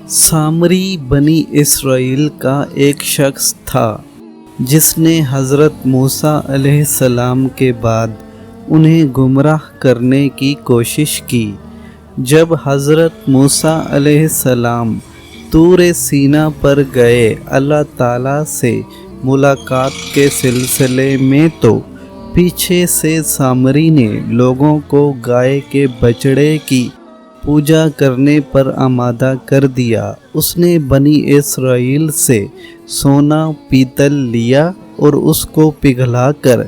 سامری بنی اسرائیل کا ایک شخص تھا جس نے حضرت موسیٰ علیہ السلام کے بعد انہیں گمراہ کرنے کی کوشش کی۔ جب حضرت موسیٰ علیہ السلام طور سینا پر گئے اللہ تعالیٰ سے ملاقات کے سلسلے میں، تو پیچھے سے سامری نے لوگوں کو گائے کے بچڑے کی پوجا کرنے پر آمادہ کر دیا۔ اس نے بنی اسرائیل سے سونا پیتل لیا اور اس کو پگھلا کر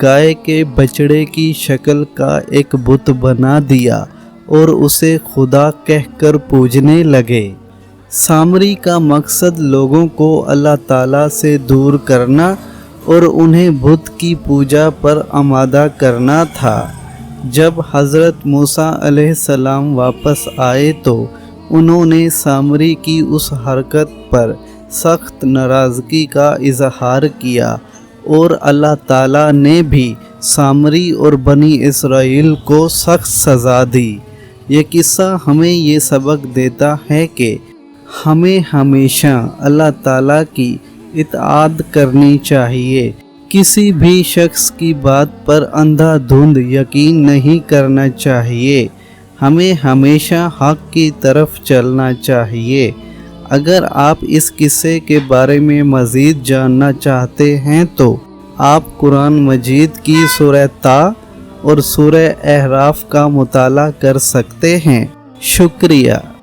گائے کے بچڑے کی شکل کا ایک بت بنا دیا اور اسے خدا کہہ کر پوجنے لگے۔ سامری کا مقصد لوگوں کو اللہ تعالیٰ سے دور کرنا اور انہیں بت کی پوجا پر آمادہ کرنا تھا۔ جب حضرت موسیٰ علیہ السلام واپس آئے تو انہوں نے سامری کی اس حرکت پر سخت ناراضگی کا اظہار کیا اور اللہ تعالیٰ نے بھی سامری اور بنی اسرائیل کو سخت سزا دی۔ یہ قصہ ہمیں یہ سبق دیتا ہے کہ ہمیں ہمیشہ اللہ تعالیٰ کی اطاعت کرنی چاہیے۔ کسی بھی شخص کی بات پر اندھا دھند یقین نہیں کرنا چاہیے۔ ہمیں ہمیشہ حق کی طرف چلنا چاہیے۔ اگر آپ اس قصے کے بارے میں مزید جاننا چاہتے ہیں تو آپ قرآن مجید کی سورہ طٰ اور سورہ اعراف کا مطالعہ کر سکتے ہیں۔ شکریہ۔